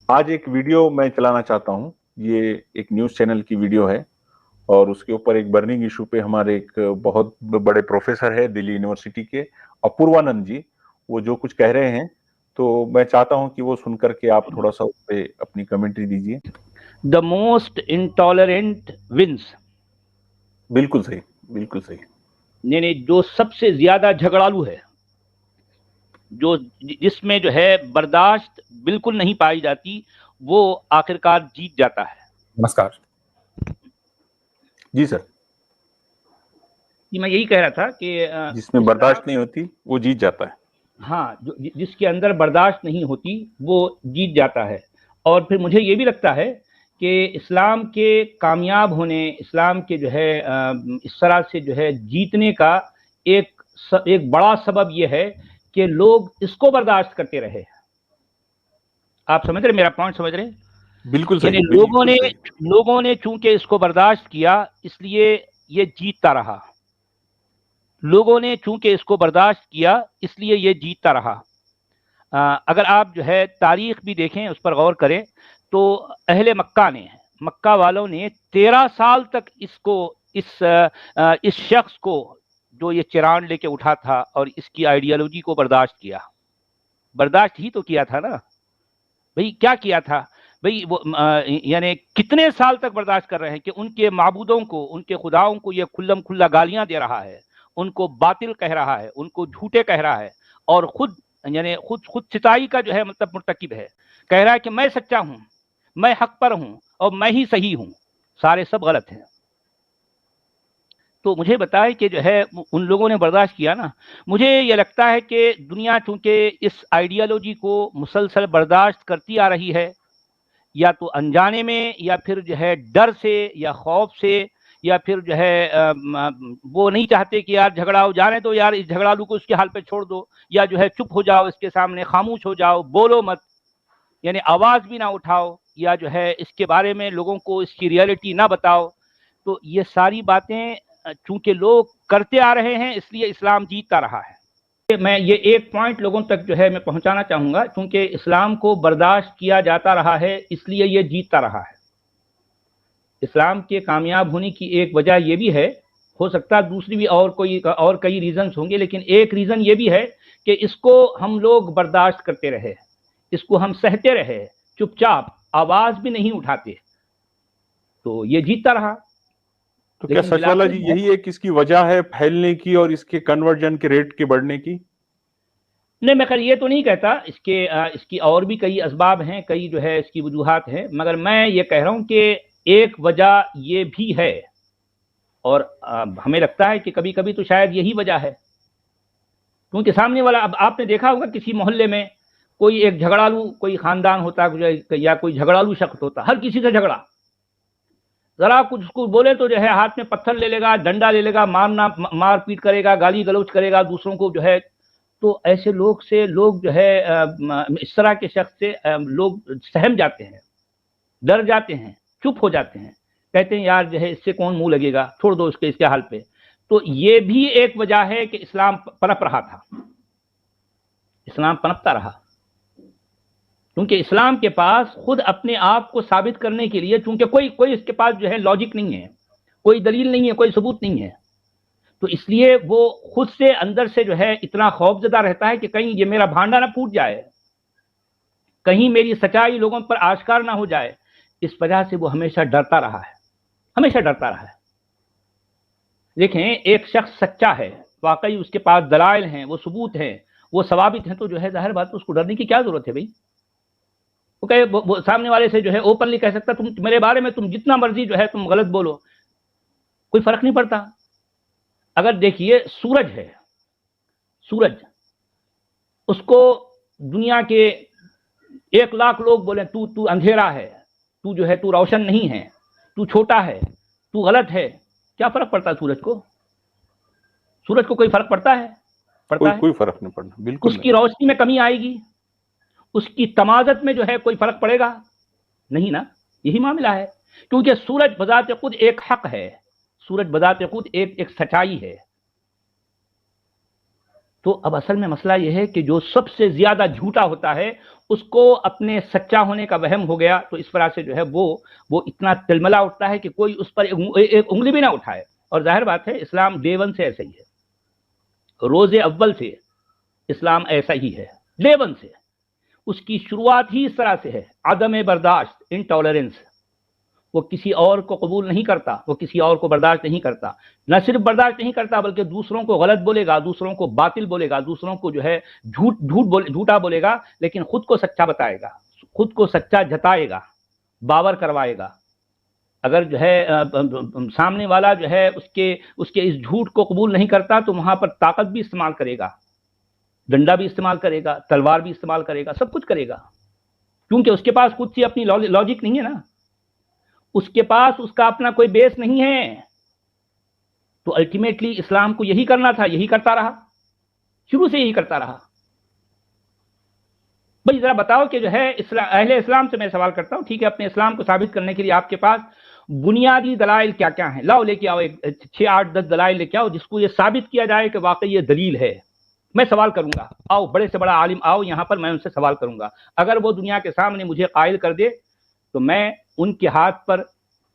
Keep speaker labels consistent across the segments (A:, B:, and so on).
A: आज एक वीडियो मैं चलाना चाहता हूँ। ये एक न्यूज़ चैनल की वीडियो है और उसके ऊपर एक बर्निंग इशू पे हमारे एक बहुत बड़े प्रोफेसर है दिल्ली यूनिवर्सिटी के, अपूर्वानंद जी, वो जो कुछ कह रहे हैं, तो मैं चाहता हूं कि वो सुनकर के आप थोड़ा सा उस पे अपनी कमेंट्री दीजिए।
B: The most intolerant wins.
A: बिल्कुल सही, बिल्कुल सही।
B: यानी जो सबसे ज्यादा झगड़ालू है, जो जिसमें जो है बर्दाश्त बिल्कुल नहीं पाई जाती, वो आखिरकार जीत जाता है।
A: नमस्कार जी सर।
B: कि मैं यही कह रहा था कि
A: जिसमें
B: इस्लाम,
A: बर्दाश्त नहीं होती वो जीत जाता है।
B: हाँ, जो जिसके अंदर बर्दाश्त नहीं होती वो जीत जाता है। और फिर मुझे ये भी लगता है कि इस्लाम के कामयाब होने, इस्लाम के जो है इस तरह से जो है जीतने का एक बड़ा सबब ये है कि लोग इसको बर्दाश्त करते रहे। आप समझ रहे, मेरा पॉइंट समझ रहे?
A: बिल्कुल
B: यानी
A: सही, बिल्कुल सही।
B: लोगों ने चूंकि इसको बर्दाश्त किया, इसलिए ये जीतता रहा। लोगों ने चूंकि इसको बर्दाश्त किया, इसलिए ये जीतता रहा। अगर आप जो है तारीख भी देखें, उस पर गौर करें, तो अहले मक्का ने, मक्का वालों ने 13 साल तक इस शख्स को, जो ये चिरान लेके उठा था और इसकी आइडियोलॉजी को बर्दाश्त किया। बर्दाश्त ही तो किया था ना भाई। क्या किया था भाई? वो यानी कितने साल तक बर्दाश्त कर रहे हैं कि उनके माबूदों को, उनके खुदाओं को ये खुल्लम खुल्ला गालियां दे रहा है, उनको बातिल कह रहा है, उनको झूठे कह रहा है, और खुद यानी खुद सिताई का जो है मतलब मुर्तकिब है। कह रहा है कि मैं सच्चा हूं, मैं हक पर हूं और मैं ही सही हूं, सारे सब गलत हैं। तो मुझे बताए कि जो है उन लोगों ने बर्दाश्त किया ना। मुझे ये लगता है कि दुनिया चूंकि इस आइडियोलॉजी को मुसलसल बर्दाश्त करती आ रही है, या तो अनजाने में, या फिर जो है डर से या खौफ से, या फिर जो है वो नहीं चाहते कि यार झगड़ा हो, जाने तो यार इस झगड़ालू को उसके हाल पे छोड़ दो, या जो है चुप हो जाओ, इसके सामने खामोश हो जाओ, बोलो मत, यानी आवाज भी ना उठाओ, या जो है इसके बारे में लोगों को इसकी रियलिटी ना बताओ। तो ये सारी बातें चूंकि लोग करते आ रहे हैं, इसलिए इस्लाम जीतता रहा है। मैं ये एक पॉइंट लोगों तक जो है मैं पहुंचाना चाहूंगा, क्योंकि इस्लाम को बर्दाश्त किया जाता रहा है, इसलिए ये जीतता रहा है। इस्लाम के कामयाब होने की एक वजह यह भी है, हो सकता है दूसरी भी और कई रीजन होंगे, लेकिन एक रीजन ये भी है कि इसको हम लोग बर्दाश्त करते रहे, इसको हम सहते रहे, चुपचाप आवाज भी नहीं उठाते, तो ये जीतता रहा।
A: तो क्या सच वाला जी यही एक इसकी वजह है फैलने की और इसके कन्वर्जन के रेट के बढ़ने की?
B: नहीं, मैं खैर ये तो नहीं कहता। इसकी और भी कई असबाब हैं, कई जो है इसकी वजूहात हैं, मगर मैं ये कह रहा हूं कि एक वजह ये भी है, और हमें लगता है कि कभी कभी तो शायद यही वजह है। क्योंकि सामने वाला, अब आपने देखा होगा किसी मोहल्ले में कोई एक झगड़ालू कोई खानदान होता या कोई झगड़ालू शख्स होता, हर किसी से झगड़ा, जरा कुछ उसको बोले तो जो है हाथ में पत्थर ले लेगा, डंडा ले लेगा, मार पीट करेगा, गाली गलौज करेगा दूसरों को जो है। तो ऐसे लोग जो है इस तरह के शख्स से लोग सहम जाते हैं, डर जाते हैं, चुप हो जाते हैं, कहते हैं यार जो है इससे कौन मुंह लगेगा, छोड़ दो इसके हाल पे। तो ये भी एक वजह है कि इस्लाम पनप रहा था, इस्लाम पनपता रहा, क्योंकि इस्लाम के पास खुद अपने आप को साबित करने के लिए, चूंकि कोई इसके पास जो है लॉजिक नहीं है, कोई दलील नहीं है, कोई सबूत नहीं है, तो इसलिए वो खुद से अंदर से जो है इतना खौफजदा रहता है कि कहीं ये मेरा भांडा ना फूट जाए, कहीं मेरी सच्चाई लोगों पर आश्कार ना हो जाए। इस वजह से वो हमेशा डरता रहा है, हमेशा डरता रहा है। देखें, एक शख्स सच्चा है, वाकई उसके पास दलाइल हैं, वो सबूत हैं, वो सवाबित हैं, तो जो है जाहिर बात उसको डरने की क्या जरूरत है भाई। वो कहे, वो सामने वाले से जो है ओपनली कह सकता, तुम मेरे बारे में तुम जितना मर्जी जो है तुम गलत बोलो, कोई फर्क नहीं पड़ता। अगर देखिए सूरज है, सूरज, उसको दुनिया के 1 लाख लोग बोले तू तू अंधेरा है, तू जो है तू रोशन नहीं है, तू छोटा है, तू गलत है, क्या फर्क पड़ता है सूरज को? सूरज को कोई फर्क पड़ता है? पड़ता है?
A: कोई फर्क नहीं पड़ना, बिल्कुल
B: उसकी
A: नहीं।
B: रोशनी में कमी आएगी, उसकी तमाजत में जो है कोई फर्क पड़ेगा नहीं ना। यही मामला है, क्योंकि सूरज बजाते खुद एक हक है, सूरज बजाते खुद एक सच्चाई है। तो अब असल में मसला यह है कि जो सबसे ज्यादा झूठा होता है उसको अपने सच्चा होने का वहम हो गया, तो इस तरह से जो है वो इतना तिलमिला उठता है कि कोई उस पर एक उंगली भी ना उठाए। और जाहिर बात है इस्लाम डे वन से ऐसा ही है, रोजे अव्वल से इस्लाम ऐसा ही है, डे वन से उसकी शुरुआत ही इस तरह से है, आदम बर्दाश्त, इनटॉलरेंस। वो किसी और को कबूल नहीं करता, वो किसी और को बर्दाश्त नहीं करता। न सिर्फ बर्दाश्त नहीं करता बल्कि दूसरों को गलत बोलेगा, दूसरों को बातिल बोलेगा, दूसरों को जो है झूठा बोलेगा, लेकिन खुद को सच्चा बताएगा, खुद को सच्चा जताएगा, बावर करवाएगा। अगर जो है सामने वाला जो है उसके इस झूठ को कबूल नहीं करता तो वहां पर ताकत भी इस्तेमाल करेगा, डंडा भी इस्तेमाल करेगा, तलवार भी इस्तेमाल करेगा, सब कुछ करेगा, क्योंकि उसके पास खुद से अपनी लॉजिक नहीं है ना, उसके पास उसका अपना कोई बेस नहीं है। तो अल्टीमेटली इस्लाम को यही करना था, यही करता रहा, शुरू से यही करता रहा। भाई जरा बताओ कि जो है अहले इस्लाम से मैं सवाल करता हूं, ठीक है, अपने इस्लाम को साबित करने के लिए आपके पास बुनियादी दलाइल क्या क्या हैं? लाओ लेके आओ, 6, 8, 10 दलाइल लेके आओ जिसको ये साबित किया जाए कि वाकई ये दलील है। मैं सवाल करूंगा, आओ बड़े से बड़ा आलिम आओ यहां पर, मैं उनसे सवाल करूंगा। अगर वो दुनिया के सामने मुझे कायल कर दे तो मैं उनके हाथ पर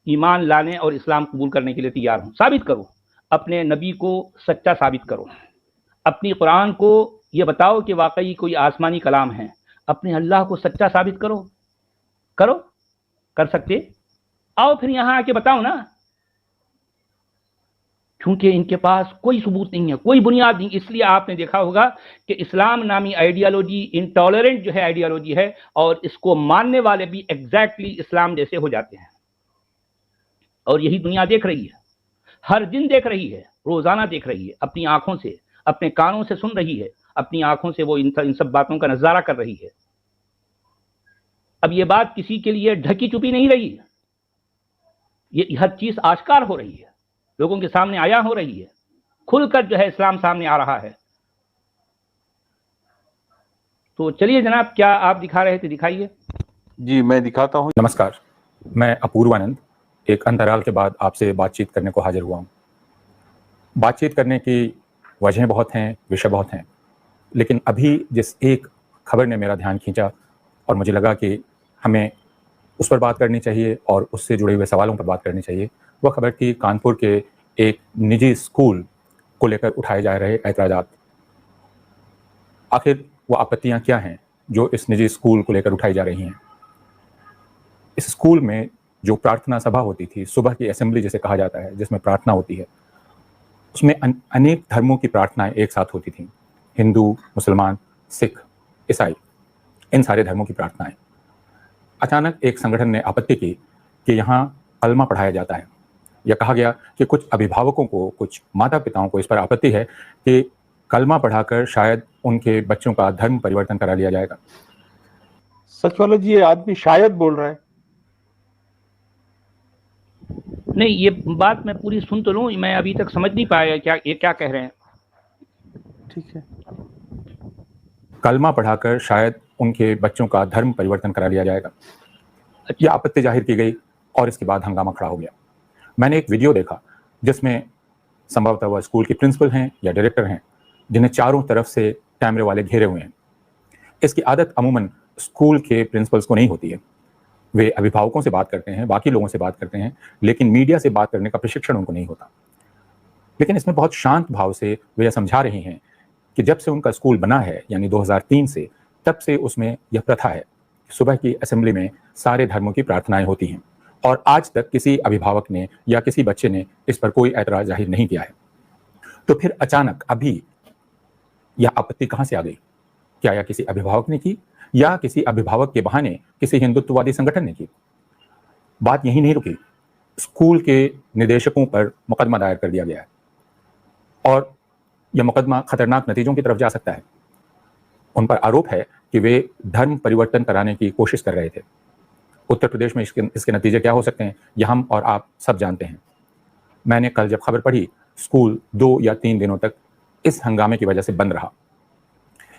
B: ईमान लाने और इस्लाम कबूल करने के लिए तैयार हूं। साबित करो, अपने नबी को सच्चा साबित करो, अपनी कुरान को ये बताओ कि वाकई कोई आसमानी कलाम है, अपने अल्लाह को सच्चा साबित करो। करो, कर सकते? आओ फिर यहां आके बताओ ना। क्योंकि इनके पास कोई सबूत नहीं है, कोई बुनियाद नहीं। इसलिए आपने देखा होगा कि इस्लाम नामी आइडियोलॉजी इंटॉलरेंट जो है आइडियोलॉजी है, और इसको मानने वाले भी एग्जैक्टली इस्लाम जैसे हो जाते हैं। और यही दुनिया देख रही है, हर दिन देख रही है, रोजाना देख रही है, अपनी आंखों से, अपने कानों से सुन रही है, अपनी आंखों से वो इन सब बातों का नजारा कर रही है। अब ये बात किसी के लिए ढकी छुपी नहीं रही, ये हर चीज आश्कार हो रही है, लोगों के सामने आया हो रही है, खुलकर जो है इस्लाम सामने आ रहा है। तो चलिए जनाब, क्या आप दिखा रहे थे, दिखाइए।
A: जी मैं दिखाता हूँ।
C: नमस्कार, मैं अपूर्वानंद एक अंतराल के बाद आपसे बातचीत करने को हाजिर हुआ हूँ। बातचीत करने की वजहें बहुत हैं, विषय बहुत हैं, लेकिन अभी जिस एक खबर ने मेरा ध्यान खींचा और मुझे लगा कि हमें उस पर बात करनी चाहिए और उससे जुड़े हुए सवालों पर बात करनी चाहिए, वह खबर थी कानपुर के एक निजी स्कूल को लेकर उठाए जा रहे ऐतराज़ात। आखिर वो आपत्तियां क्या हैं जो इस निजी स्कूल को लेकर उठाई जा रही हैं? इस स्कूल में जो प्रार्थना सभा होती थी, सुबह की असेंबली जिसे कहा जाता है, जिसमें प्रार्थना होती है, उसमें अनेक धर्मों की प्रार्थनाएं एक साथ होती थीं। हिंदू, मुसलमान, सिख, ईसाई, इन सारे धर्मों की प्रार्थनाएं। अचानक एक संगठन ने आपत्ति की कि यहाँ कलमा पढ़ाया जाता है। यह कहा गया कि कुछ अभिभावकों को, कुछ माता पिताओं को इस पर आपत्ति है कि कलमा पढ़ाकर शायद उनके बच्चों का धर्म परिवर्तन करा लिया जाएगा।
A: सच वाला जी, ये आदमी शायद बोल रहा है।
B: नहीं, ये बात मैं पूरी सुन तो लूं, मैं अभी तक समझ नहीं पाया क्या ये क्या कह रहे हैं।
A: ठीक है।
C: कलमा पढ़ाकर शायद उनके बच्चों का धर्म परिवर्तन करा लिया जाएगा। यह आपत्ति जाहिर की गई और इसके बाद हंगामा खड़ा हो गया। मैंने एक वीडियो देखा जिसमें संभवतः वह स्कूल के प्रिंसिपल हैं या डायरेक्टर हैं, जिन्हें चारों तरफ से कैमरे वाले घेरे हुए हैं। इसकी आदत अमूमन स्कूल के प्रिंसिपल्स को नहीं होती है। वे अभिभावकों से बात करते हैं, बाकी लोगों से बात करते हैं, लेकिन मीडिया से बात करने का प्रशिक्षण उनको नहीं होता। लेकिन इसमें बहुत शांत भाव से वे यह समझा रही हैं कि जब से उनका स्कूल बना है, यानी 2003 से, तब से उसमें यह प्रथा है, सुबह की असेंबली में सारे धर्मों की प्रार्थनाएं होती हैं और आज तक किसी अभिभावक ने या किसी बच्चे ने इस पर कोई ऐतराज जाहिर नहीं किया है। तो फिर अचानक अभी यह आपत्ति कहां से आ गई? क्या यह किसी अभिभावक ने की या किसी अभिभावक के बहाने किसी हिंदुत्ववादी संगठन ने की? बात यही नहीं रुकी, स्कूल के निदेशकों पर मुकदमा दायर कर दिया गया है और यह मुकदमा खतरनाक नतीजों की तरफ जा सकता है। उन पर आरोप है कि वे धर्म परिवर्तन कराने की कोशिश कर रहे थे। उत्तर प्रदेश में इसके नतीजे क्या हो सकते हैं, यह हम और आप सब जानते हैं। मैंने कल जब खबर पढ़ी, स्कूल 2 या 3 दिनों तक इस हंगामे की वजह से बंद रहा।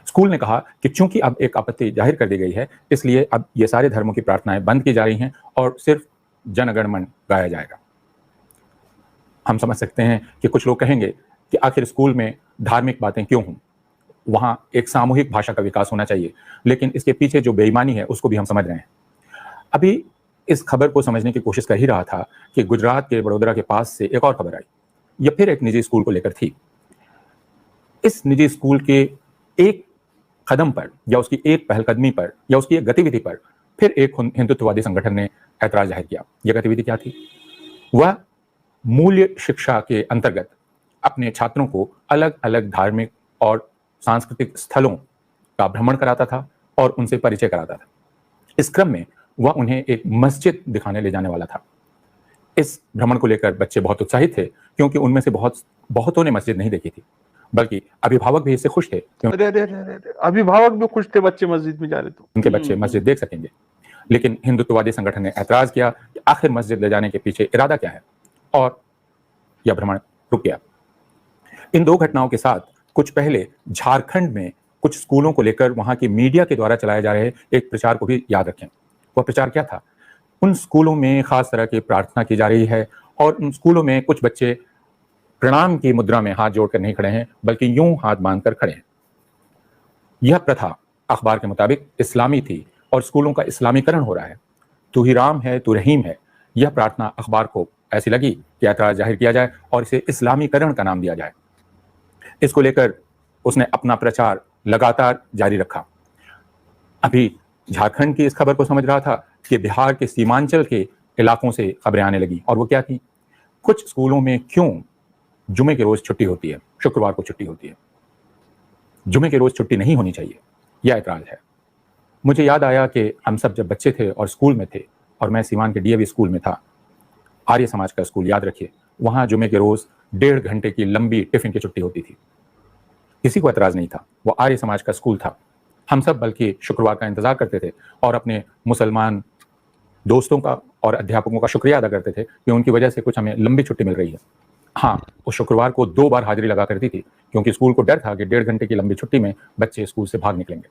C: स्कूल ने कहा कि चूंकि अब एक आपत्ति जाहिर कर दी गई है, इसलिए अब ये सारे धर्मों की प्रार्थनाएं बंद की जा रही हैं और सिर्फ जनगणमन गाया जाएगा। हम समझ सकते हैं कि कुछ लोग कहेंगे कि आखिर स्कूल में धार्मिक बातें क्यों हों? वहाँ एक सामूहिक भाषा का विकास होना चाहिए, लेकिन इसके पीछे जो बेईमानी है उसको भी हम समझ रहे हैं। अभी इस खबर को समझने की कोशिश कर ही रहा था कि गुजरात के बड़ोदरा के पास से एक और खबर आई। यह फिर एक निजी स्कूल को लेकर थी। इस निजी स्कूल के एक कदम पर या उसकी एक पहलकदमी पर या उसकी एक गतिविधि पर फिर एक हिंदुत्ववादी संगठन ने ऐतराज जाहिर किया। यह गतिविधि क्या थी? वह मूल्य शिक्षा के अंतर्गत अपने छात्रों को अलग अलग धार्मिक और सांस्कृतिक स्थलों का भ्रमण कराता था और उनसे परिचय कराता था। इस क्रम में वह उन्हें एक मस्जिद दिखाने ले जाने वाला था। इस भ्रमण को लेकर बच्चे बहुत उत्साहित थे, क्योंकि उनमें से बहुतों ने मस्जिद नहीं देखी थी, बल्कि अभिभावक भी इससे खुश थे।
A: अभिभावक भी खुश थे बच्चे मस्जिद में जा रहे तो
C: उनके बच्चे मस्जिद देख सकेंगे। लेकिन हिंदुत्ववादी संगठन ने ऐतराज किया कि आखिर मस्जिद ले जाने के पीछे इरादा क्या है, और यह भ्रमण रुक गया। इन दो घटनाओं के साथ कुछ पहले झारखंड में कुछ स्कूलों को लेकर वहां की मीडिया के द्वारा चलाए जा रहे एक प्रचार को भी याद रखें। वह प्रचार क्या था? उन स्कूलों में खास तरह की प्रार्थना की जा रही है और उन स्कूलों में कुछ बच्चे प्रणाम की मुद्रा में हाथ जोड़कर नहीं खड़े हैं, बल्कि यूं हाथ बांधकर खड़े हैं। यह प्रथा अखबार के मुताबिक इस्लामी थी और स्कूलों का इस्लामीकरण हो रहा है। तू ही राम है, तू रहीम है। यह प्रार्थना अखबार को ऐसी लगी कि ऐतराज जाहिर किया जाए और इसे इस्लामीकरण का नाम दिया जाए। इसको लेकर उसने अपना प्रचार लगातार जारी रखा। अभी झारखंड की इस खबर को समझ रहा था कि बिहार के सीमांचल के इलाकों से खबरें आने लगी, और वो क्या थी? कुछ स्कूलों में क्यों जुमे के रोज छुट्टी होती है, शुक्रवार को छुट्टी होती है। जुमे के रोज छुट्टी नहीं होनी चाहिए, यह ऐतराज है। मुझे याद आया कि हम सब जब बच्चे थे और स्कूल में थे, और मैं सीवान के डीएवी स्कूल में था, आर्य समाज का स्कूल, याद रखिए, वहां जुमे के रोज 1.5 घंटे की लंबी टिफिन की छुट्टी होती थी। किसी को ऐतराज नहीं था, वो आर्य समाज का स्कूल था। हम सब बल्कि शुक्रवार का इंतजार करते थे और अपने मुसलमान दोस्तों का और अध्यापकों का शुक्रिया अदा करते थे कि उनकी वजह से कुछ हमें लंबी छुट्टी मिल रही है। हाँ, उस शुक्रवार को 2 बार हाजिरी लगा करती थी, क्योंकि स्कूल को डर था कि 1.5 घंटे की लंबी छुट्टी में बच्चे स्कूल से भाग निकलेंगे।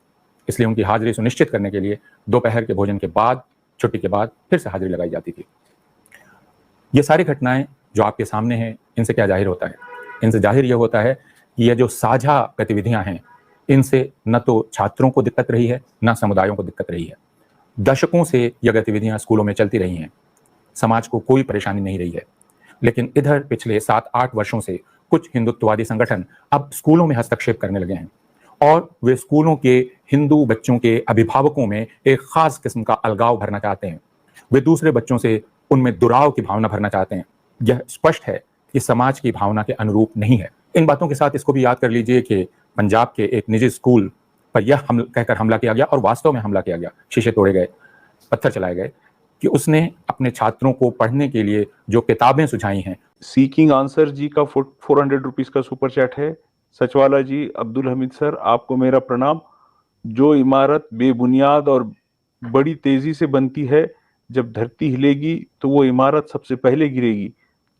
C: इसलिए उनकी हाजिरी सुनिश्चित करने के लिए दोपहर के भोजन के बाद, छुट्टी के बाद फिर से हाजिरी लगाई जाती थी। ये सारी घटनाएं जो आपके सामने हैं, इनसे क्या जाहिर होता है? इनसे जाहिर यह होता है कि ये जो साझा गतिविधियां हैं, इनसे न तो छात्रों को दिक्कत रही है, न समुदायों को दिक्कत रही है। दशकों से यह गतिविधियां स्कूलों में चलती रही हैं, समाज को कोई परेशानी नहीं रही है। लेकिन इधर पिछले 7-8 वर्षों से कुछ हिंदुत्ववादी संगठन अब स्कूलों में हस्तक्षेप करने लगे हैं, और वे स्कूलों के हिंदू बच्चों के अभिभावकों में एक खास किस्म का अलगाव भरना चाहते हैं। वे दूसरे बच्चों से उनमें दुराव की भावना भरना चाहते हैं। यह स्पष्ट है कि समाज की भावना के अनुरूप नहीं है। इन बातों के साथ इसको भी याद कर लीजिए कि पंजाब के एक निजी स्कूल पर यह कहकर हमला किया गया, और वास्तव में हमला किया गया, शीशे तोड़े गए, पत्थर चलाए गए, कि उसने अपने छात्रों को पढ़ने के लिए जो किताबें सुझाई हैं।
A: सीकिंग आंसर जी का 400 रुपीज का सुपर चैट है। सचवाला जी, अब्दुल हमीद सर, आपको मेरा प्रणाम। जो इमारत बेबुनियाद और बड़ी तेजी से बनती है, जब धरती हिलेगी तो वो इमारत सबसे पहले गिरेगी,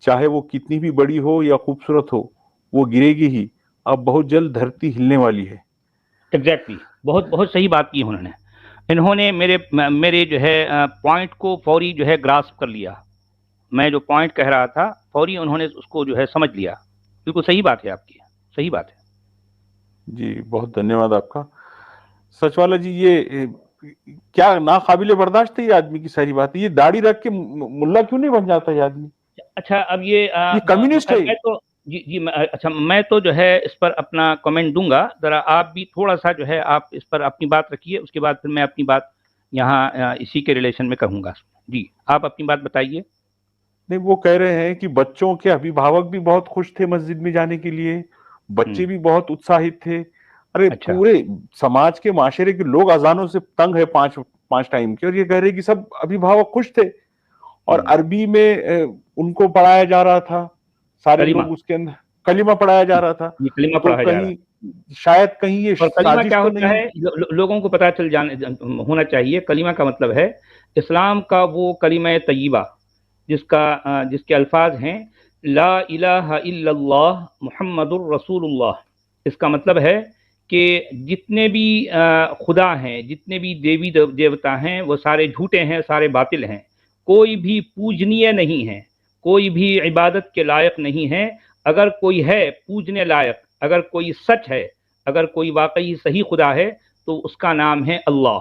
A: चाहे वो कितनी भी बड़ी हो या खूबसूरत हो, वो गिरेगी ही। अब बहुत जल्द धरती हिलने वाली है।
B: एग्जैक्टली, बहुत बहुत सही बात की उन्होंने। इन्होंने मेरे जो है पॉइंट को फौरी जो है ग्रास्प कर लिया। मैं जो पॉइंट कह रहा था, फौरी उन्होंने उसको जो है समझ लिया। बिल्कुल सही बात है आपकी, सही बात है
A: जी। बहुत धन्यवाद आपका। सचवाला जी, ये क्या नाकाबिले बर्दाश्त है ये आदमी की सारी बात। ये दाढ़ी रख के मुल्ला क्यों नहीं बन जाता ये आदमी?
B: अच्छा, अब ये
A: कम्युनिस्ट है।
B: मैं तो जी अच्छा, मैं तो जो है इस पर अपना कमेंट दूंगा। जरा आप भी थोड़ा सा जो है आप इस पर अपनी बात रखिए, उसके बाद फिर मैं अपनी बात यहाँ इसी के रिलेशन में कहूंगा। जी, आप अपनी बात बताइए।
A: नहीं, वो कह रहे हैं कि बच्चों के अभिभावक भी बहुत खुश थे मस्जिद में जाने के लिए, बच्चे भी बहुत उत्साहित थे। अरे
B: अच्छा।
A: पूरे समाज के माशरे के लोग अजानों से तंग है 5 टाइम के, और ये कह रहे कि सब अभिभावक खुश थे। और अरबी में उनको पढ़ाया जा रहा था, सारे लोग उसके अंदर कलिमा पढ़ाया जा रहा था।
B: ये कलिमा
A: तो
B: पढ़ाया जा रहा
A: कहीं शायद कहीं ये
B: कलिमा क्या
A: तो
B: होता है, लोगों को पता चल होना चाहिए। कलिमा का मतलब है इस्लाम का वो कलिमा तय्यबा जिसके अल्फाज हैं ला इलाहा इल्लल्लाह मुहम्मदुर रसूलुल्लाह। इसका मतलब है कि जितने भी खुदा हैं, जितने भी देवी देवता हैं, वो सारे झूठे हैं, सारे बातिल हैं। कोई भी पूजनीय नहीं है, कोई भी इबादत के लायक नहीं है। अगर कोई है पूजने लायक, अगर कोई सच है, अगर कोई वाकई सही खुदा है तो उसका नाम है अल्लाह।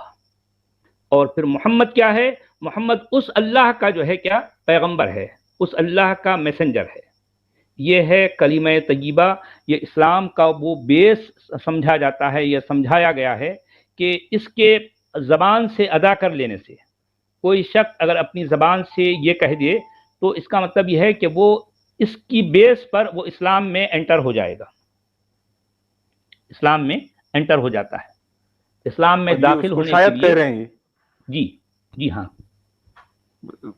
B: और फिर मोहम्मद क्या है? मोहम्मद उस अल्लाह का जो है क्या पैगंबर है, उस अल्लाह का मैसेंजर है। ये है कलीमा तय्यबा। ये इस्लाम का वो बेस समझा जाता है, यह समझाया गया है कि इसके ज़बान से अदा कर लेने से, कोई शख्स अगर अपनी ज़बान से ये कह दे तो इसका मतलब यह है कि वो इसकी बेस पर वो इस्लाम में एंटर हो जाएगा, इस्लाम में एंटर हो जाता है। इस्लाम में दाखिल होने के लिए
A: कह रहे हैं
B: जी जी हाँ,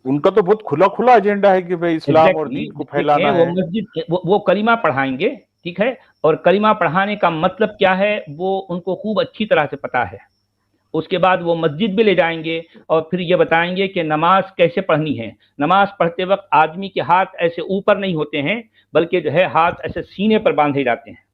A: उनका तो बहुत खुला खुला एजेंडा है कि भाई इस्लाम और दीन को फैलाना है।
B: वो मस्जिद वो कलिमा पढ़ाएंगे, ठीक है, और कलिमा पढ़ाने का मतलब क्या है वो उनको खूब अच्छी तरह से पता है। उसके बाद वो मस्जिद भी ले जाएंगे और फिर ये बताएंगे कि नमाज कैसे पढ़नी है। नमाज पढ़ते वक्त आदमी के हाथ ऐसे ऊपर नहीं होते हैं, बल्कि जो है हाथ ऐसे सीने पर बांधे जाते हैं,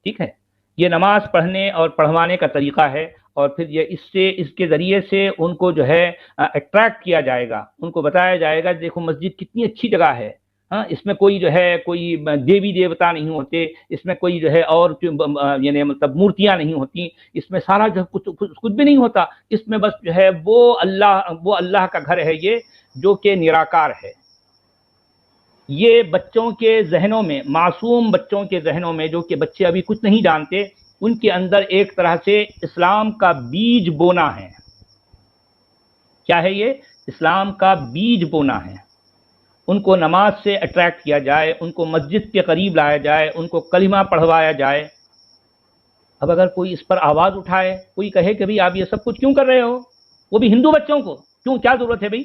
B: ठीक है। ये नमाज पढ़ने और पढ़वाने का तरीका है। और फिर ये इसके ज़रिए से उनको जो है अट्रैक्ट किया जाएगा, उनको बताया जाएगा देखो मस्जिद कितनी अच्छी जगह है, हाँ, इसमें कोई जो है कोई देवी देवता नहीं होते, इसमें कोई जो है और यानी मतलब मूर्तियां नहीं होती, इसमें सारा जो कुछ भी नहीं होता, इसमें बस जो है वो अल्लाह का घर है ये, जो कि निराकार है। ये बच्चों के जहनों में, मासूम बच्चों के जहनों में, जो कि बच्चे अभी कुछ नहीं जानते, उनके अंदर एक तरह से इस्लाम का बीज बोना है। क्या है ये? इस्लाम का बीज बोना है। उनको नमाज से अट्रैक्ट किया जाए, उनको मस्जिद के करीब लाया जाए, उनको कलिमा पढ़वाया जाए। अब अगर कोई इस पर आवाज़ उठाए, कोई कहे कि भाई आप ये सब कुछ क्यों कर रहे हो, वो भी हिंदू बच्चों को, क्यों, क्या ज़रूरत है भाई?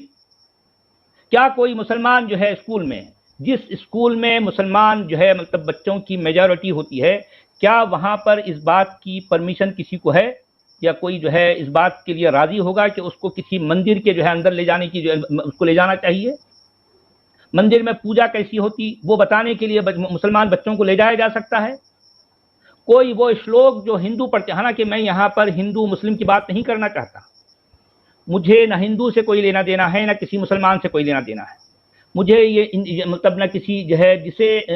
B: क्या कोई मुसलमान जो है स्कूल में, जिस स्कूल में मुसलमान जो है मतलब बच्चों की मेजॉरिटी होती है, क्या वहाँ पर इस बात की परमिशन किसी को है, या कोई जो है इस बात के लिए राज़ी होगा कि उसको किसी मंदिर के जो है अंदर ले जाने की, जो है उसको ले जाना चाहिए? मंदिर में पूजा कैसी होती वो बताने के लिए मुसलमान बच्चों को ले जाया जा सकता है? कोई वो श्लोक जो हिंदू पढ़ते, हालांकि मैं यहाँ पर हिंदू मुस्लिम की बात नहीं करना चाहता, मुझे ना हिंदू से कोई लेना देना है, ना किसी मुसलमान से कोई लेना देना है। मुझे ये मतलब ना किसी जो है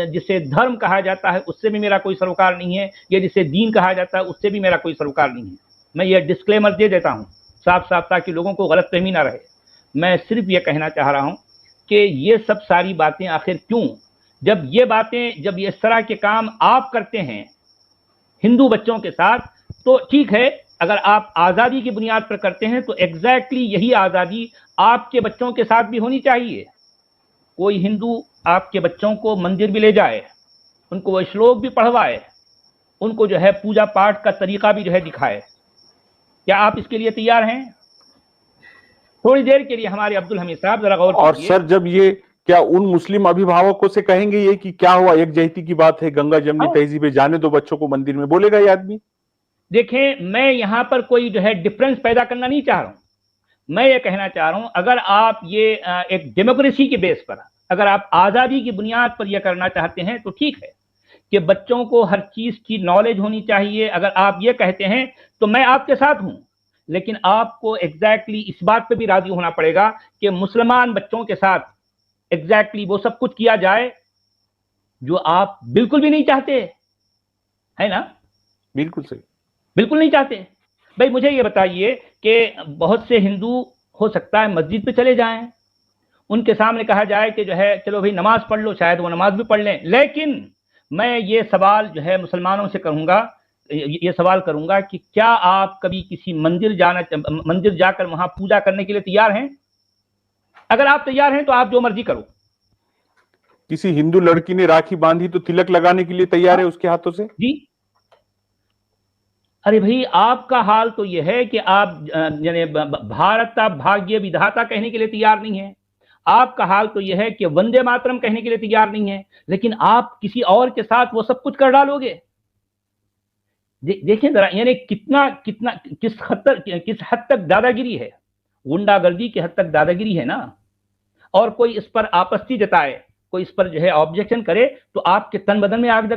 B: जिसे धर्म कहा जाता है उससे भी मेरा कोई सरोकार नहीं है, या जिसे दीन कहा जाता है उससे भी मेरा कोई सरोकार नहीं है। मैं ये डिस्क्लेमर दे देता हूँ साफ साफ, ताकि लोगों को गलतफहमी ना रहे। मैं सिर्फ ये कहना चाह रहा हूँ कि ये सब सारी बातें आखिर क्यों, जब ये इस तरह के काम आप करते हैं हिंदू बच्चों के साथ, तो ठीक है, अगर आप आज़ादी की बुनियाद पर करते हैं तो एग्जैक्टली यही आज़ादी आपके बच्चों के साथ भी होनी चाहिए। कोई हिंदू आपके बच्चों को मंदिर भी ले जाए, उनको वो श्लोक भी पढ़वाए, उनको जो है पूजा पाठ का तरीका भी जो है दिखाए। क्या आप इसके लिए तैयार हैं? थोड़ी देर के लिए हमारे अब्दुल हमीद साहब जरा गौर कीजिए।
A: और सर, जब ये क्या उन मुस्लिम अभिभावकों से कहेंगे ये कि क्या हुआ, एक जहती की बात है, गंगा जमनी तहजीब है, जाने दो बच्चों को मंदिर में, बोलेगा ये आदमी?
B: देखें, मैं यहां पर कोई जो है डिफरेंस पैदा करना नहीं चाह रहा हूं। मैं ये कहना चाह रहा हूं, अगर आप ये एक डेमोक्रेसी के बेस पर, अगर आप आज़ादी की बुनियाद पर यह करना चाहते हैं तो ठीक है कि बच्चों को हर चीज़ की नॉलेज होनी चाहिए। अगर आप ये कहते हैं तो मैं आपके साथ हूं, लेकिन आपको एग्जैक्टली इस बात पे भी राजी होना पड़ेगा कि मुसलमान बच्चों के साथ एग्जैक्टली वो सब कुछ किया जाए जो आप बिल्कुल भी नहीं चाहते, है ना?
A: बिल्कुल सही,
B: बिल्कुल नहीं चाहते। भाई मुझे ये बताइए कि बहुत से हिंदू हो सकता है मस्जिद पे चले जाएं, उनके सामने कहा जाए कि जो है चलो भाई नमाज पढ़ लो, शायद वो नमाज भी पढ़ लें। लेकिन मैं ये सवाल जो है मुसलमानों से करूंगा, ये सवाल करूंगा कि क्या आप कभी किसी मंदिर जाकर वहां पूजा करने के लिए तैयार हैं? अगर आप तैयार हैं तो आप जो मर्जी करो।
A: किसी हिंदू लड़की ने राखी बांधी तो तिलक लगाने के लिए तैयार है उसके हाथों से?
B: जी, अरे भाई आपका हाल तो यह है कि आप यानी भारत का भाग्य विधाता कहने के लिए तैयार नहीं है। आपका हाल तो यह है कि वंदे मातरम कहने के लिए तैयार नहीं है, लेकिन आप किसी और के साथ वो सब कुछ कर डालोगे। देखिए जरा, यानी किस हद तक दादागिरी है, गुंडागर्दी की हद तक दादागिरी है ना। और कोई इस पर आपत्ति जताए, कोई इस पर जो है ऑब्जेक्शन करे तो आपके तन बदन में आग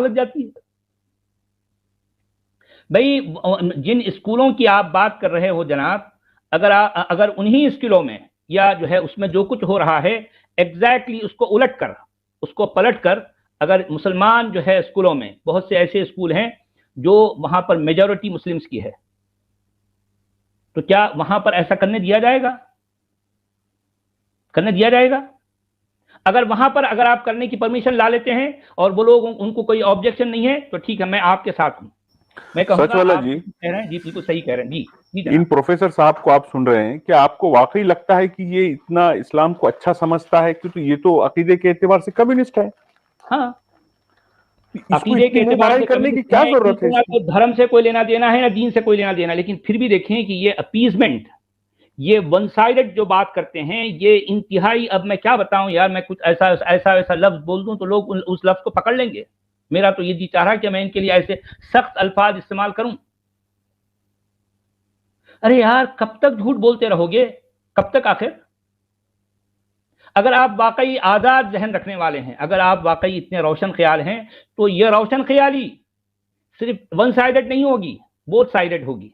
B: लग जाती है। भाई जिन स्कूलों की आप बात कर रहे हो जनाब, अगर उन्हीं स्कूलों में या जो है उसमें जो कुछ हो रहा है एग्जैक्टली उसको पलट कर अगर मुसलमान जो है स्कूलों में, बहुत से ऐसे स्कूल हैं जो वहां पर मेजॉरिटी मुस्लिम्स की है, तो क्या वहां पर ऐसा करने दिया जाएगा? करने दिया जाएगा? अगर वहां पर अगर आप करने की परमिशन ला लेते हैं और वो लोग, उनको कोई ऑब्जेक्शन नहीं है, तो ठीक है, मैं आपके साथ हूं। मैं कहूंगा
A: सचवाला
B: आप
A: जी,
B: कह रहे हैं जी, बिल्कुल सही कह रहे हैं जी।
A: इन प्रोफेसर साहब को आप सुन रहे हैं, क्या आपको वाकई लगता है कि ये इतना इस्लाम को अच्छा समझता है? क्योंकि ये तो अकीदे के एतबार से कम्युनिस्ट है।
B: हाँ,
A: इसको
B: अकीदे के
A: इतनी मुंह
B: एतबार
A: बड़ाई
B: से
A: करने की
B: कम्युनिस्ट
A: क्या
B: है,
A: जरूरत है
B: इनको ना
A: इसकी?
B: तो धर्म से कोई लेना देना है ना दीन से कोई लेना देना, लेकिन फिर भी देखें कि ये अपीजमेंट, ये वन साइडेड जो बात करते हैं, ये इंतहाई, अब मैं क्या बताऊं यार, मैं कुछ ऐसा ऐसा ऐसा लफ्ज बोल दूं तो लोग उस लफ्ज को पकड़ लेंगे। मेरा तो ये जी चाह रहा है कि मैं इनके लिए ऐसे सख्त अल्फाज इस्तेमाल करूं। अरे यार, कब तक झूठ बोलते रहोगे? कब तक आखिर? अगर आप वाकई आजाद जहन रखने वाले हैं, अगर आप वाकई इतने रोशन ख्याल हैं, तो ये रोशन ख्याली सिर्फ वन साइडेड नहीं होगी, बोथ साइडेड होगी।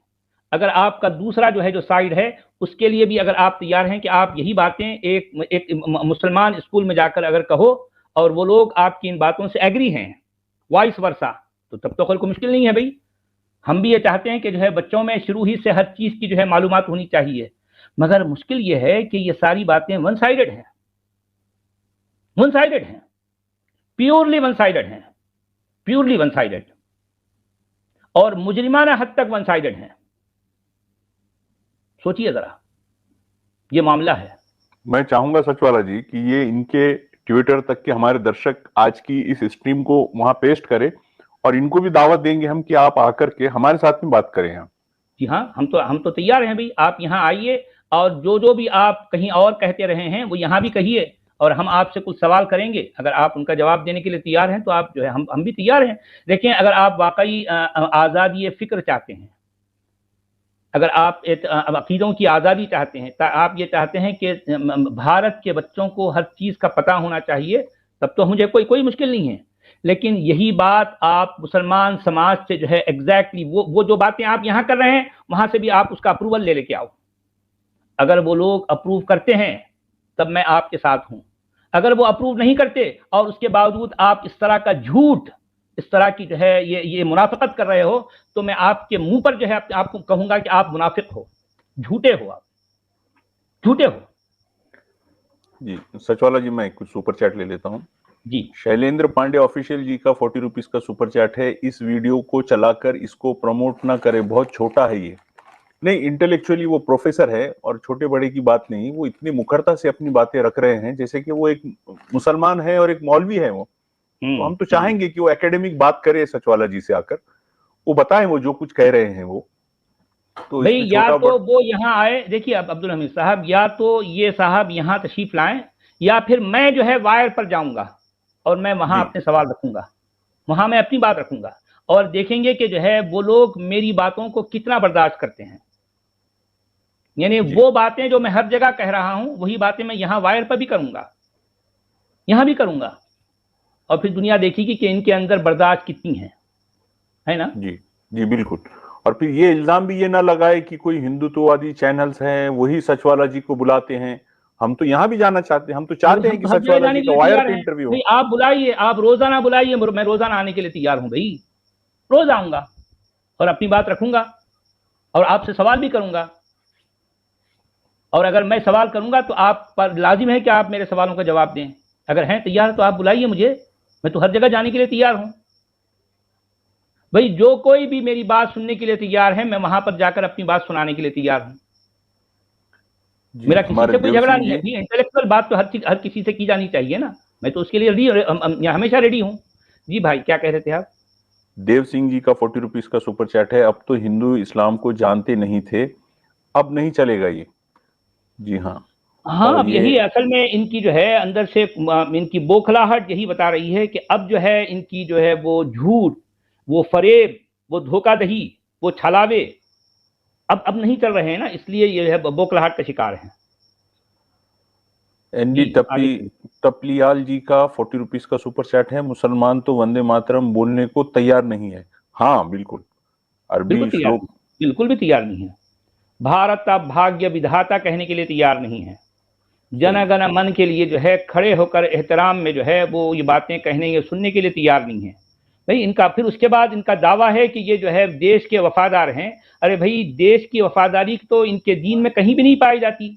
B: अगर आपका दूसरा जो है जो साइड है, उसके लिए भी अगर आप तैयार हैं कि आप यही बातें एक मुसलमान स्कूल में जाकर अगर कहो और वो लोग आपकी इन बातों से एग्री हैं, वाइस वर्सा, तो तब तो कोई मुश्किल नहीं है भाई। हम भी ये चाहते हैं कि जो है बच्चों में शुरू ही से हर चीज की जो है मालूमात होनी चाहिए, मगर मुश्किल ये है कि ये सारी बातें वन साइडेड हैं, वन साइडेड हैं, प्योरली वन साइडेड हैं, प्योरली वन साइडेड, और मुजरिमाना हद तक वन साइडेड हैं। सोचिए जरा, ये मामला है।
A: मैं चाहूंगा सचवाला जी कि ये इनके ट्विटर तक के हमारे दर्शक आज की इस स्ट्रीम को वहां पेस्ट करें, और इनको भी दावत देंगे हम कि आप आकर के हमारे साथ में बात करें। यहाँ
B: जी हाँ, हम तो तैयार हैं भाई, आप यहाँ आइए और जो भी आप कहीं और कहते रहे हैं वो यहाँ भी कहिए, और हम आपसे कुछ सवाल करेंगे। अगर आप उनका जवाब देने के लिए तैयार हैं तो आप जो है, हम भी तैयार हैं। देखें, अगर आप वाकई आज़ादी फिक्र चाहते हैं, अगर आप अकीदों की आज़ादी चाहते हैं, आप ये चाहते हैं कि भारत के बच्चों को हर चीज़ का पता होना चाहिए, तब तो मुझे कोई मुश्किल नहीं है। लेकिन यही बात आप मुसलमान समाज से जो है एग्जैक्टली वो जो बातें आप यहाँ कर रहे हैं, वहां से भी आप उसका अप्रूवल ले लेके आओ। अगर वो लोग अप्रूव करते हैं तब मैं आपके साथ हूं। अगर वो अप्रूव नहीं करते और उसके बावजूद आप इस तरह का झूठ, इस तरह की जो है ये मुनाफिकत कर रहे हो, तो मैं आपके मुंह पर जो है आपको कहूंगा कि आप मुनाफिक हो, झूठे हो, आप झूठे हो
A: जी। सचवाला जी, मैं कुछ सुपर चैट ले लेता हूँ
B: जी।
A: शैलेंद्र पांडे ऑफिशियल जी का 40 रुपीज का सुपर चैट है। इस वीडियो को चलाकर इसको प्रमोट ना करे, बहुत छोटा है ये। नहीं, इंटेलेक्चुअली वो प्रोफेसर है और छोटे बड़े की बात नहीं, वो इतनी मुखरता से अपनी बातें रख रहे हैं जैसे कि वो एक मुसलमान है और एक मौलवी है वो। तो हम तो चाहेंगे कि वो एकेडमिक बात करे सचवाला जी से आकर, वो बताएं वो जो कुछ कह रहे हैं वो। तो
B: भाई या तो वो यहाँ आए, देखिए अब अब्दुल हमीद साहब, या तो ये साहब यहाँ तशरीफ लाएं, या फिर मैं जो है वायर पर जाऊंगा और मैं वहां अपने सवाल रखूंगा, वहां मैं अपनी बात रखूंगा, और देखेंगे कि जो है वो लोग मेरी बातों को कितना बर्दाश्त करते हैं। यानी वो बातें जो मैं हर जगह कह रहा हूं, वही बातें मैं यहाँ वायर पर भी करूंगा, यहां भी करूंगा, और फिर दुनिया देखेगी कि इनके अंदर बर्दाश्त कितनी है ना।
A: जी जी बिल्कुल। और फिर ये इल्जाम भी ये ना लगाए कि कोई हिंदुत्ववादी चैनल्स हैं वही सचवाला जी को बुलाते हैं। हम तो यहाँ भी जाना चाहते हैं, हम तो चाहते हैं कि सचवाला जी का वायर पे इंटरव्यू हो।
B: आप बुलाइए, आप रोजाना बुलाइए, मैं रोजाना आने के लिए तैयार हूं भाई, रोज आऊंगा और अपनी बात रखूंगा और आपसे सवाल भी करूंगा। और अगर मैं सवाल करूंगा तो आप पर लाजिम है कि आप मेरे सवालों का जवाब दें। अगर हैं तैयार तो आप बुलाइए मुझे, मैं तो हर जगह जाने के लिए तैयार हूं भाई। जो कोई भी मेरी बात सुनने के लिए तैयार है, मैं वहां पर जाकर अपनी बात सुनाने के लिए तैयार हूं। मेरा किसी से कोई झगड़ा नहीं है, इंटेलेक्चुअल बात तो हर किसी से की जानी चाहिए ना, मैं तो उसके लिए रेडी, हमेशा रेडी हूं। जी भाई, क्या कह रहे थे आप?
A: देव सिंह जी का 40 रुपीज का सुपर चैट है। अब तो हिंदू इस्लाम को जानते नहीं थे, अब नहीं चलेगा ये। जी हाँ
B: अब यही असल में इनकी जो है अंदर से इनकी बौखलाहट यही बता रही है कि अब जो है इनकी जो है वो झूठ, वो फरेब, वो धोखाधड़ी, वो छलावे अब नहीं चल रहे हैं ना, इसलिए ये है बौखलाहट का शिकार है।
A: एनडी तपलियाल जी का 40 रुपीज का सुपर चैट है। मुसलमान तो वंदे मातरम बोलने को तैयार नहीं है। हाँ बिल्कुल, अरबी श्लोक
B: बिल्कुल भी तैयार नहीं है। भारत का भाग्य विधाता कहने के लिए तैयार नहीं है। जन गण मन के लिए जो है खड़े होकर एहतराम में जो है वो ये बातें कहने या सुनने के लिए तैयार नहीं है भाई इनका। फिर उसके बाद इनका दावा है कि ये जो है देश के वफादार हैं। अरे भाई, देश की वफादारी तो इनके दीन में कहीं भी नहीं पाई जाती।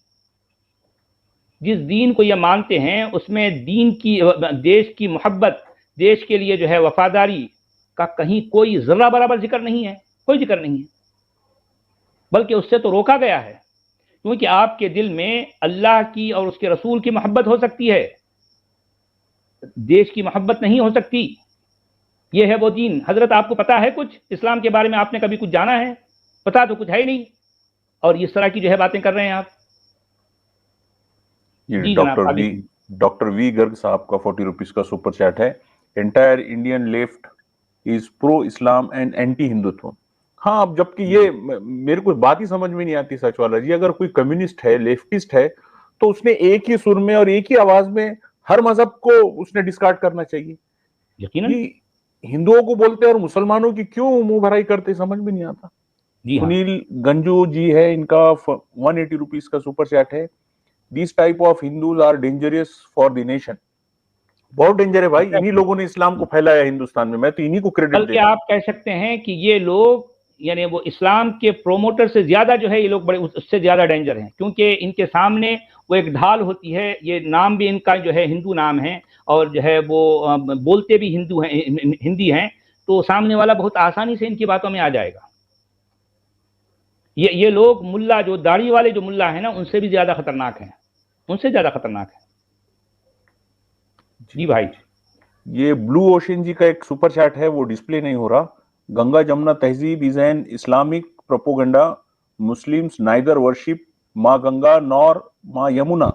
B: जिस दीन को ये मानते हैं उसमें दीन की, देश की मोहब्बत, देश के लिए जो है वफादारी का कहीं कोई जर्रा बराबर जिक्र नहीं है, कोई जिक्र नहीं है। बल्कि उससे तो रोका गया है, क्योंकि आपके दिल में अल्लाह की और उसके रसूल की मोहब्बत हो सकती है, देश की मोहब्बत नहीं हो सकती। ये है वो दीन। हजरत, आपको पता है कुछ इस्लाम के बारे में? आपने कभी कुछ जाना है? पता तो कुछ है ही नहीं, और इस तरह की जो है बातें कर रहे हैं आप।
A: डॉक्टर वी गर्ग साहब का 40 रुपीज का सुपर चैट है। Entire Indian left is pro Islam and anti Hindutva. हाँ, अब जबकि ये मेरे को बात ही समझ में नहीं आती सच वाला जी। अगर कोई कम्युनिस्ट है, लेफ्टिस्ट है, तो उसने एक ही सुर में और एक ही आवाज में हर मजहब को उसने डिस्कार्ड करना चाहिए।
B: यकीनन
A: हिंदुओं को बोलते हैं और मुसलमानों की क्यों मुंह भराई करते, समझ में नहीं आता। सुनील गंजू जी है, इनका 180 रुपीज का सुपर चैट है। This type of Hindus are dangerous for the nation. बहुत डेंजर है भाई, इन्हीं लोगों ने इस्लाम को फैलाया हिंदुस्तान में। मैं तो इन्हीं को क्रेडिट देता हूं।
B: बल्कि आप कह सकते हैं कि ये लोग, यानी वो इस्लाम के प्रोमोटर से ज्यादा जो है ये लोग बड़े उससे ज्यादा डेंजर हैं, क्योंकि इनके सामने वो एक ढाल होती है। ये नाम भी इनका जो है हिंदू नाम है, और जो है वो बोलते भी हिंदी हैं, तो सामने वाला बहुत आसानी से इनकी बातों में आ जाएगा। ये लोग मुल्ला, जो दाढ़ी वाले जो मुल्ला है ना, उनसे भी ज्यादा खतरनाक हैं, उनसे ज्यादा खतरनाक है। जी भाई,
A: ये ब्लू ओशन जी का एक सुपर चैट है, वो डिस्प्ले नहीं हो रहा। गंगा जमुना तहजीब is an Islamic propaganda. Muslims neither worship माँ गंगा नॉर माँ Yamuna.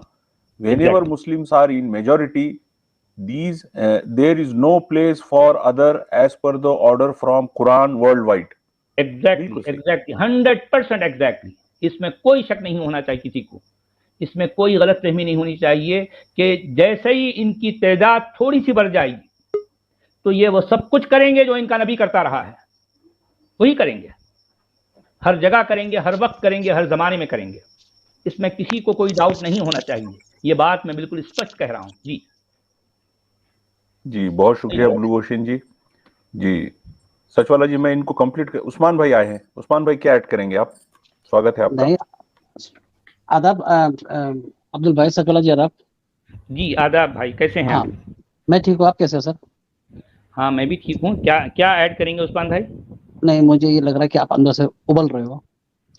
A: Whenever Muslims are in majority, there is no place for other as per the order from Quran worldwide.
B: Exactly, 100% exactly। इसमें कोई शक नहीं होना चाहिए किसी को, इसमें कोई गलतफहमी नहीं होनी चाहिए कि जैसे ही इनकी तादाद थोड़ी सी बढ़ जाएगी तो ये वो सब कुछ करेंगे जो इनका नबी करता रहा है, वही करेंगे। हर जगह करेंगे, हर वक्त करेंगे, हर जमाने में करेंगे। इसमें किसी को कोई डाउट नहीं होना चाहिए। ये बात मैं बिल्कुल स्पष्ट कह रहा हूं। जी
A: जी, बहुत शुक्रिया ब्लू ओशन जी। जी सचवाला जी, मैं इनको कंप्लीट कर। उस्मान भाई आए हैं। उस्मान भाई क्या ऐड करेंगे आप? स्वागत है आपका।
D: आदाब अब्दुल भाई, सचवाला जी आदाब।
B: जी आदाब भाई, कैसे हैं?
D: हाँ, मैं ठीक हूँ, आप कैसे हो सर?
B: हाँ मैं भी ठीक हूँ। क्या ऐड करेंगे उस्मान भाई?
D: नहीं, मुझे ये लग रहा है कि आप अंदर से उबल रहे हो,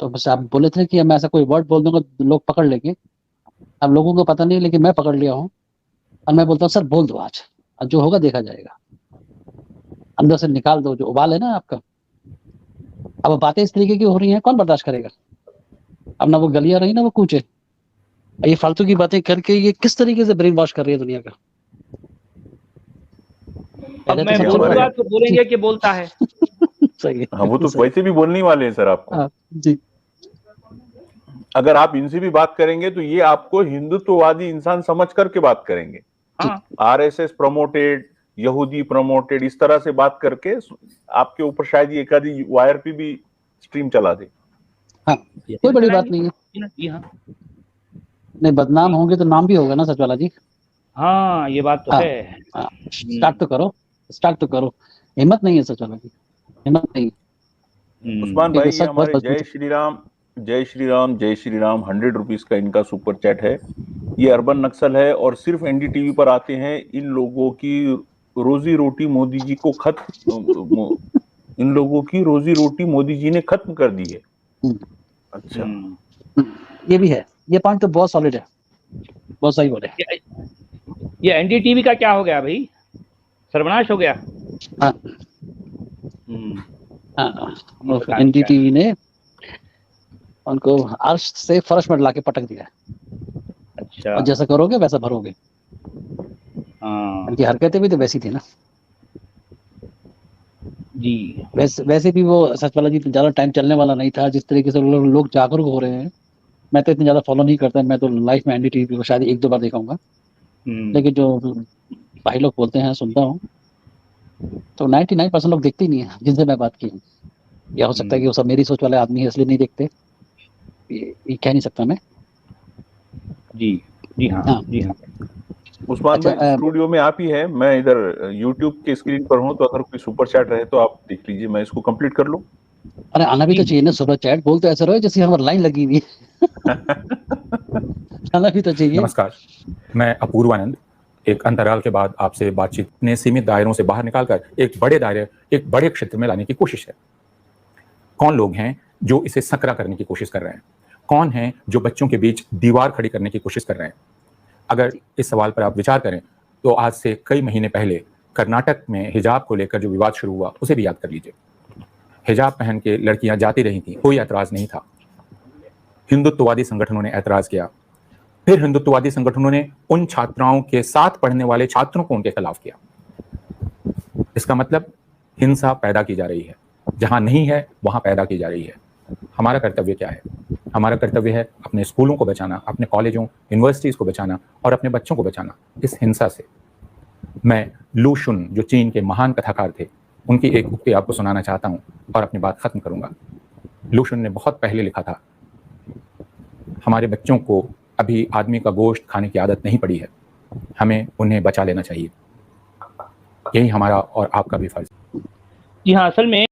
D: तो बस आप बोले थे कि मैं ऐसा कोई वर्ड बोल दूंगा लोग पकड़ लेंगे। अब लोगों को पता नहीं, लेकिन मैं पकड़ लिया हूँ, और मैं बोलता हूँ सर बोल दो, आज जो होगा देखा जाएगा। अंदर से निकाल दो जो उबाल है ना आपका। अब बातें इस तरीके की हो रही हैं, कौन बर्दाश्त करेगा? अब ना वो गलियां रही ना वो कूचे। ये फालतू की बातें करके ये किस तरीके से ब्रेन वॉश कर रही है दुनिया का।
B: अब मैं बोलूंगा तो बोलेंगे कि बोलता है।
D: सही है।
A: हाँ, वो तो वैसे भी बोलने वाले हैं सर आपको।
D: जी,
A: अगर आप इनसे भी बात करेंगे तो ये आपको हिंदुत्ववादी इंसान समझ करके बात करेंगे। आरएसएस प्रमोटेड, यहूदी प्रमोटेड, इस तरह से बात करके आपके ऊपर शायद ये एकाधी वायर पे भी स्ट्रीम चला दे।
D: हाँ, कोई बड़ी बात नहीं है। नहीं, बदनाम होंगे तो नाम भी होगा ना सचवाला जी।
B: हाँ, ये बात तो है।
D: स्टार्ट तो करो। हिम्मत नहीं है सचवाला जी, हिम्मत नहीं।
A: उस्मान भाई, ये हमारे जय श्री राम 100 रुपीज का इनका सुपर चैट है। ये अर्बन नक्सल है और सिर्फ एनडीटीवी पर आते हैं। इन लोगों की रोजी रोटी मोदी जी को इन लोगों की रोजी रोटी मोदी जी ने खत्म कर दी है। अच्छा,
D: ये भी है। ये पॉइंट तो बहुत सॉलिड है, बहुत सही बोले।
B: ये एनडीटीवी का क्या हो गया भाई? सर्वनाश हो गया।
D: एनडीटीवी ने उनको अर्श से फर्श में लाके पटक दिया।
B: अच्छा,
D: और जैसा करोगे वैसा भरोगे। उनकी हरकतें भी तो वैसी थी ना
B: जी।
D: वैसे भी वो सचवाला जी ज्यादा टाइम चलने वाला नहीं था। जिस तरीके से लोग जागरूक हो रहे हैं, मैं तो इतनी ज्यादा फॉलो नहीं करता। मैं तो लाइफ में एनडीटीवी को शायद 1-2 बार देखा हूँ, लेकिन जो भाई लोग बोलते हैं सुनता हूँ, तो 99% लोग देखते ही नहीं है जिनसे मैं बात की हूँ। या हो सकता है कि वो सब मेरी सोच वाले आदमी है इसलिए नहीं देखते, ये कह नहीं सकता मैं।
B: जी। जी हाँ,
D: हाँ।
B: जी हाँ।
A: उस्मान
D: अच्छा,
A: भाई स्टूडियो में आप ही हैं, मैं इधर यूट्यूब के स्क्रीन पर हूं, तो अगर कोई सुपर चैट रहे तो आप देख लीजिए, मैं इसको कंप्लीट कर लूं।
D: अरे आना भी तो चाहिए ना सुपर चैट, बोल तो ऐसा रहो जैसे हमारी लाइन लगी हुई है। आना भी तो चाहिए।
C: नमस्कार, मैं अपूर्वानंद एक अंतराल के बाद आपसे बातचीत ने सीमित दायरों से बाहर निकालकर एक बड़े दायरे, एक बड़े क्षेत्र में लाने की कोशिश है। कौन लोग हैं जो इसे संकरा करने की कोशिश कर रहे हैं? कौन हैं जो बच्चों के बीच दीवार खड़ी करने की कोशिश कर रहे हैं? अगर इस सवाल पर आप विचार करें तो आज से कई महीने पहले कर्नाटक में हिजाब को लेकर जो विवाद शुरू हुआ उसे भी याद कर लीजिए। हिजाब पहन के लड़कियां जाती रही थी, कोई ऐतराज नहीं था। हिंदुत्ववादी संगठनों ने ऐतराज किया, फिर हिंदुत्ववादी संगठनों ने उन छात्राओं के साथ पढ़ने वाले छात्रों को उनके खिलाफ किया। इसका मतलब हिंसा पैदा की जा रही है, जहां नहीं है वहां पैदा की जा रही है। हमारा कर्तव्य क्या है? हमारा कर्तव्य है अपने स्कूलों को बचाना, अपने कॉलेजों यूनिवर्सिटीज को बचाना और अपने बच्चों को बचाना इस हिंसा से। मैं लू शुन, जो चीन के महान कथाकार थे, उनकी एक उक्ति आपको सुनाना चाहता हूं और अपनी बात खत्म करूंगा। लू शुन ने बहुत पहले लिखा था, हमारे बच्चों को अभी आदमी का गोश्त खाने की आदत नहीं पड़ी है, हमें उन्हें बचा लेना चाहिए। यही हमारा और आपका भी फर्ज है।
B: जी हाँ, असल में